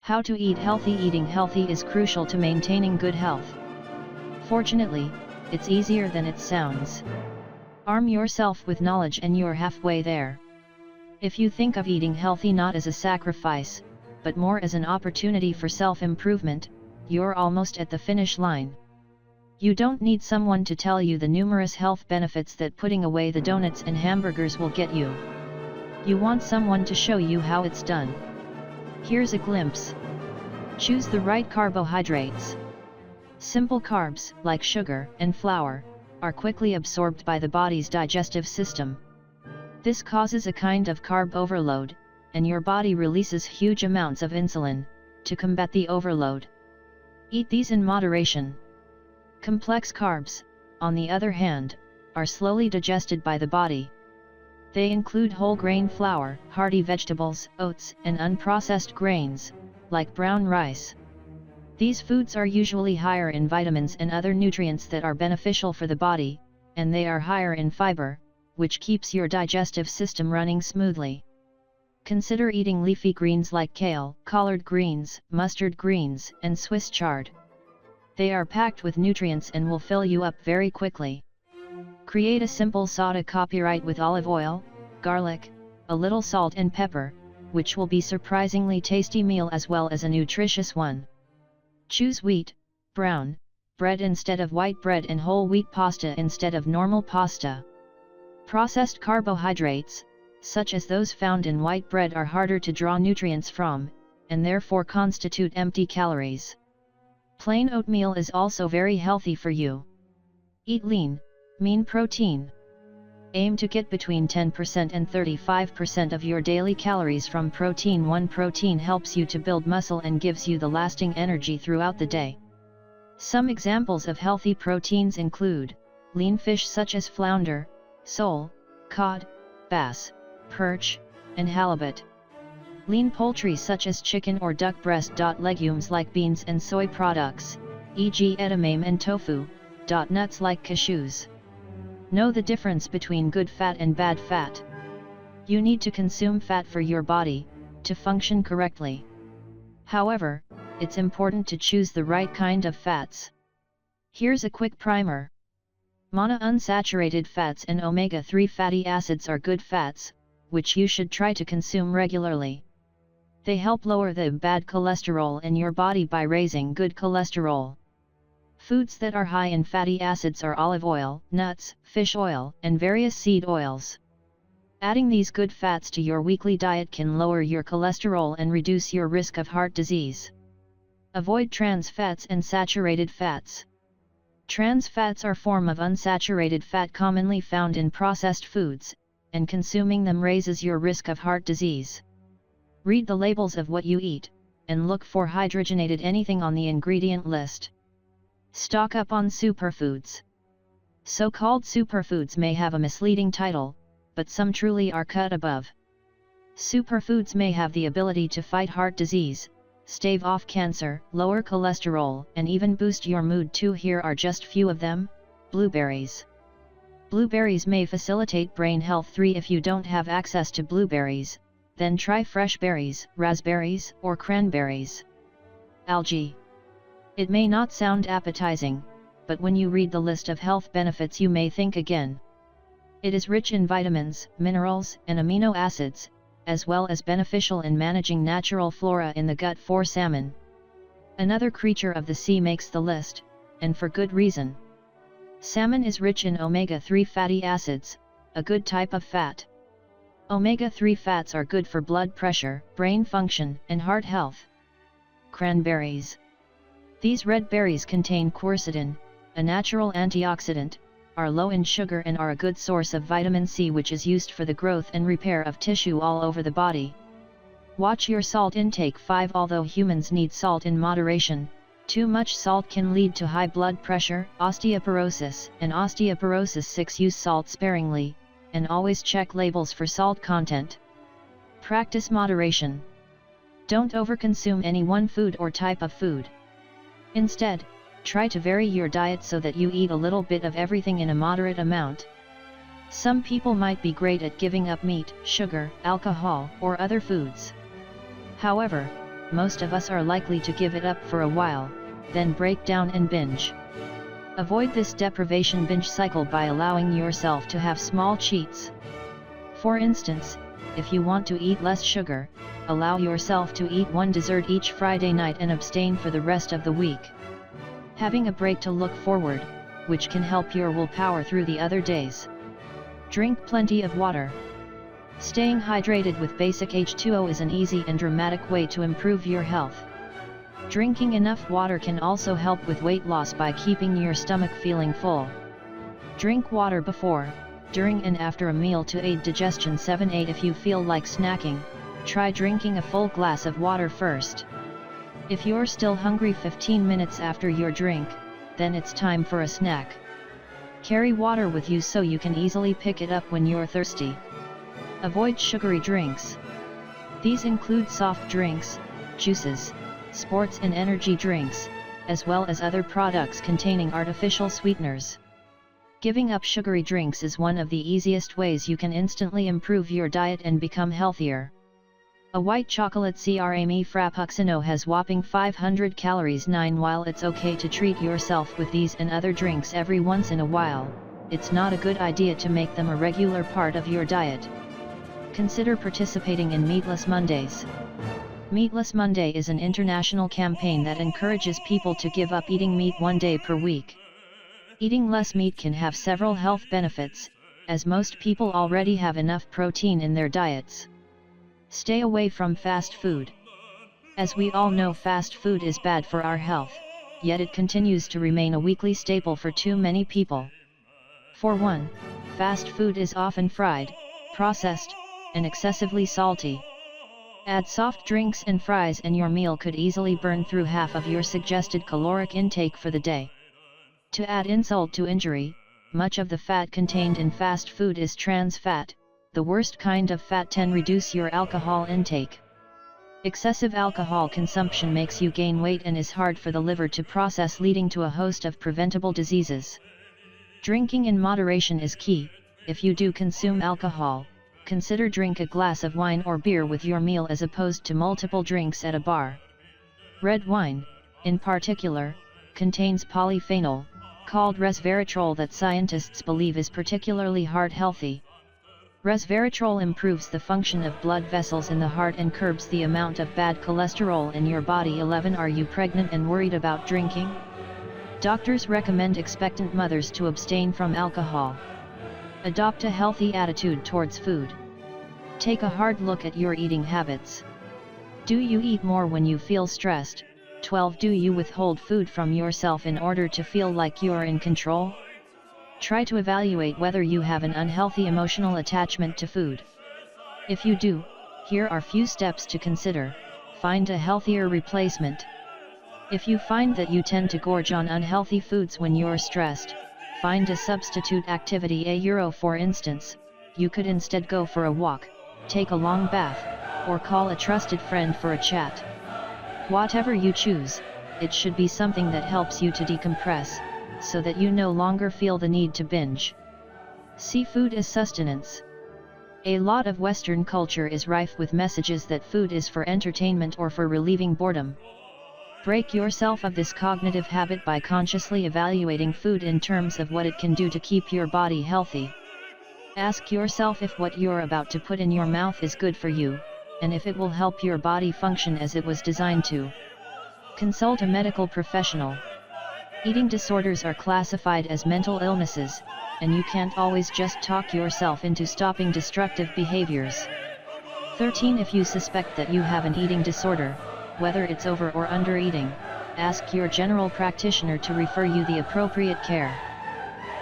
How to eat healthy. Eating healthy is crucial to maintaining good health. Fortunately, it's easier than it sounds. Arm yourself with knowledge and you're halfway there. If you think of eating healthy not as a sacrifice, but more as an opportunity for self-improvement, you're almost at the finish line. You don't need someone to tell you the numerous health benefits that putting away the donuts and hamburgers will get you. You want someone to show you how it's done. Here's a glimpse. Choose the right carbohydrates. Simple carbs, like sugar and flour, are quickly absorbed by the body's digestive system. This causes a kind of carb overload, and your body releases huge amounts of insulin to combat the overload. Eat these in moderation. Complex carbs, on the other hand, are slowly digested by the body. They include whole grain flour, hearty vegetables, oats, and unprocessed grains, like brown rice. These foods are usually higher in vitamins and other nutrients that are beneficial for the body, and they are higher in fiber, which keeps your digestive system running smoothly. Consider eating leafy greens like kale, collard greens, mustard greens, and Swiss chard. They are packed with nutrients and will fill you up very quickly. Create a simple sauté copyright with olive oil, garlic, a little salt and pepper, which will be surprisingly tasty meal as well as a nutritious one. Choose wheat, brown, bread instead of white bread and whole wheat pasta instead of normal pasta. Processed carbohydrates, such as those found in white bread, are harder to draw nutrients from, and therefore constitute empty calories. Plain oatmeal is also very healthy for you. Eat lean, mean protein. Aim to get between 10% and 35% of your daily calories from protein. One protein helps you to build muscle and gives you the lasting energy throughout the day. Some examples of healthy proteins include lean fish such as flounder, sole, cod, bass, perch, and halibut. Lean poultry such as chicken or duck breast. Legumes like beans and soy products, e.g. edamame and tofu. Nuts like cashews. Know the difference between good fat and bad fat. You need to consume fat for your body to function correctly. However, it's important to choose the right kind of fats. Here's a quick primer. Monounsaturated fats and omega-3 fatty acids are good fats, which you should try to consume regularly. They help lower the bad cholesterol in your body by raising good cholesterol. Foods that are high in fatty acids are olive oil, nuts, fish oil, and various seed oils. Adding these good fats to your weekly diet can lower your cholesterol and reduce your risk of heart disease. Avoid trans fats and saturated fats. Trans fats are a form of unsaturated fat commonly found in processed foods, and consuming them raises your risk of heart disease. Read the labels of what you eat, and look for hydrogenated anything on the ingredient list. Stock up on superfoods. So-called superfoods may have a misleading title, but some truly are cut above. Superfoods may have the ability to fight heart disease, stave off cancer, lower cholesterol, and even boost your mood too. Here are just few of them. Blueberries. Blueberries may facilitate brain health. 3. If you don't have access to blueberries, then try fresh berries, raspberries, or cranberries. Algae. It may not sound appetizing, but when you read the list of health benefits you may think again. It is rich in vitamins, minerals, and amino acids, as well as beneficial in managing natural flora in the gut. For salmon. Another creature of the sea makes the list, and for good reason. Salmon is rich in omega-3 fatty acids, a good type of fat. Omega-3 fats are good for blood pressure, brain function, and heart health. Cranberries. These red berries contain quercetin, a natural antioxidant, are low in sugar and are a good source of vitamin C, which is used for the growth and repair of tissue all over the body. Watch your salt intake. 5. Although humans need salt in moderation, too much salt can lead to high blood pressure, osteoporosis, and osteoporosis. 6. Use salt sparingly, and always check labels for salt content. Practice moderation. Don't overconsume any one food or type of food. Instead, try to vary your diet so that you eat a little bit of everything in a moderate amount. Some people might be great at giving up meat, sugar, alcohol, or other foods. However, most of us are likely to give it up for a while, then break down and binge. Avoid this deprivation binge cycle by allowing yourself to have small cheats. For instance, if you want to eat less sugar, allow yourself to eat one dessert each Friday night and abstain for the rest of the week. Having a break to look forward, which can help your willpower through the other days. Drink plenty of water. Staying hydrated with basic H2O is an easy and dramatic way to improve your health. Drinking enough water can also help with weight loss by keeping your stomach feeling full. Drink water before, during and after a meal to aid digestion. 7-8 If you feel like snacking, try drinking a full glass of water first. If you're still hungry 15 minutes after your drink, then it's time for a snack. Carry water with you so you can easily pick it up when you're thirsty. Avoid sugary drinks. These include soft drinks, juices, sports and energy drinks, as well as other products containing artificial sweeteners. Giving up sugary drinks is one of the easiest ways you can instantly improve your diet and become healthier. A white chocolate creme frappuccino has whopping 500 calories. 9 While it's okay to treat yourself with these and other drinks every once in a while, it's not a good idea to make them a regular part of your diet. Consider participating in Meatless Mondays. Meatless Monday is an international campaign that encourages people to give up eating meat one day per week. Eating less meat can have several health benefits, as most people already have enough protein in their diets. Stay away from fast food. As we all know, fast food is bad for our health, yet it continues to remain a weekly staple for too many people. For one, fast food is often fried, processed, and excessively salty. Add soft drinks and fries and your meal could easily burn through half of your suggested caloric intake for the day. To add insult to injury, much of the fat contained in fast food is trans fat, the worst kind of fat. 10 Reduce your alcohol intake. Excessive alcohol consumption makes you gain weight and is hard for the liver to process, leading to a host of preventable diseases. Drinking in moderation is key. If you do consume alcohol, consider drink a glass of wine or beer with your meal as opposed to multiple drinks at a bar. Red wine, in particular, contains polyphenol, called resveratrol, that scientists believe is particularly heart healthy. Resveratrol improves the function of blood vessels in the heart and curbs the amount of bad cholesterol in your body. 11 Are you pregnant and worried about drinking? Doctors recommend expectant mothers to abstain from alcohol. Adopt a healthy attitude towards food. Take a hard look at your eating habits. Do you eat more when you feel stressed? 12 Do you withhold food from yourself in order to feel like you're in control? Try to evaluate whether you have an unhealthy emotional attachment to food. If you do, here are few steps to consider. Find a healthier replacement. If you find that you tend to gorge on unhealthy foods when you're stressed, find a substitute activity. For instance, you could instead go for a walk, take a long bath, or call a trusted friend for a chat. Whatever you choose, it should be something that helps you to decompress, so that you no longer feel the need to binge. See food as sustenance. A lot of Western culture is rife with messages that food is for entertainment or for relieving boredom. Break yourself of this cognitive habit by consciously evaluating food in terms of what it can do to keep your body healthy. Ask yourself if what you're about to put in your mouth is good for you, and if it will help your body function as it was designed to. Consult a medical professional. Eating disorders are classified as mental illnesses, and you can't always just talk yourself into stopping destructive behaviors. 13 If you suspect that you have an eating disorder, whether it's over or under eating, ask your general practitioner to refer you the appropriate care.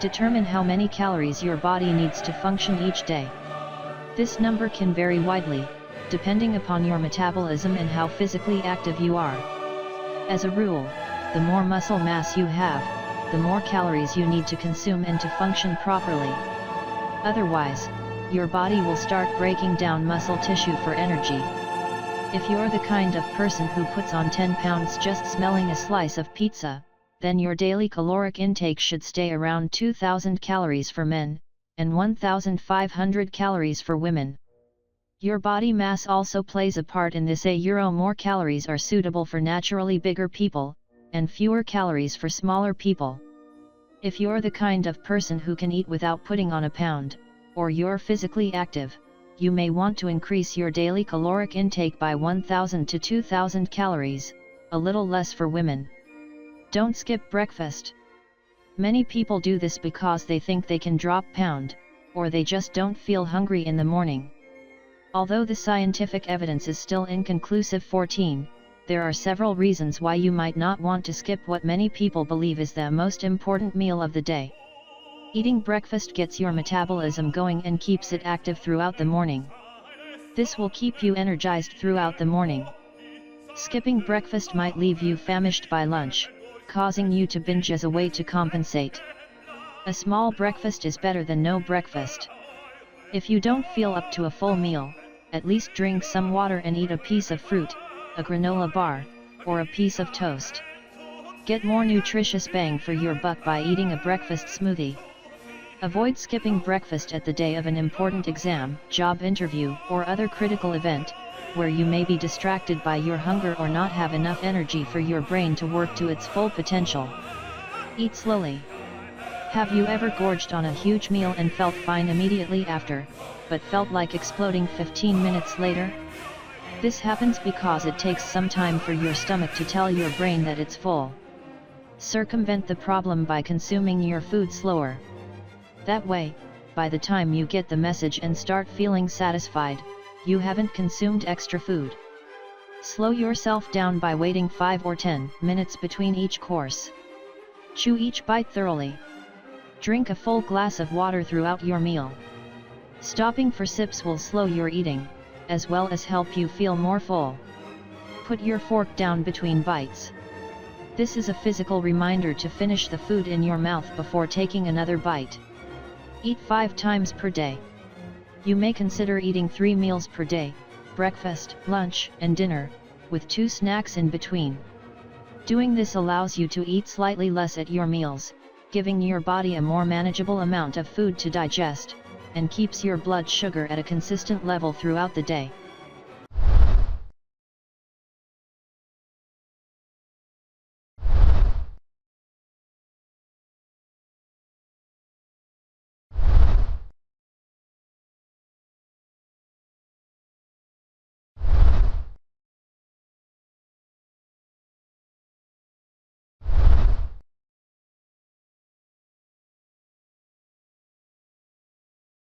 Determine how many calories your body needs to function each day. This number can vary widely, depending upon your metabolism and how physically active you are. As a rule, the more muscle mass you have, the more calories you need to consume and to function properly. Otherwise, your body will start breaking down muscle tissue for energy. If you're the kind of person who puts on 10 pounds just smelling a slice of pizza, then your daily caloric intake should stay around 2,000 calories for men, and 1,500 calories for women. Your body mass also plays a part in this. More calories are suitable for naturally bigger people, and fewer calories for smaller people. If you're the kind of person who can eat without putting on a pound, or you're physically active, you may want to increase your daily caloric intake by 1,000 to 2,000 calories, a little less for women. Don't skip breakfast. Many people do this because they think they can drop pound, or they just don't feel hungry in the morning. Although the scientific evidence is still inconclusive. 14. There are several reasons why you might not want to skip what many people believe is the most important meal of the day. Eating breakfast gets your metabolism going and keeps it active throughout the morning. This will keep you energized throughout the morning. Skipping breakfast might leave you famished by lunch, causing you to binge as a way to compensate. A small breakfast is better than no breakfast. If you don't feel up to a full meal, at least drink some water and eat a piece of fruit, a granola bar, or a piece of toast. Get more nutritious bang for your buck by eating a breakfast smoothie. Avoid skipping breakfast at the day of an important exam, job interview, or other critical event, where you may be distracted by your hunger or not have enough energy for your brain to work to its full potential. Eat slowly. Have you ever gorged on a huge meal and felt fine immediately after, but felt like exploding 15 minutes later? This happens because it takes some time for your stomach to tell your brain that it's full. Circumvent the problem by consuming your food slower. That way, by the time you get the message and start feeling satisfied, you haven't consumed extra food. Slow yourself down by waiting 5 or 10 minutes between each course. Chew each bite thoroughly. Drink a full glass of water throughout your meal. Stopping for sips will slow your eating, as well as help you feel more full. Put your fork down between bites. This is a physical reminder to finish the food in your mouth before taking another bite. Eat 5 times per day. You may consider eating 3 meals per day, breakfast, lunch, and dinner, with 2 snacks in between. Doing this allows you to eat slightly less at your meals, giving your body a more manageable amount of food to digest, and keeps your blood sugar at a consistent level throughout the day.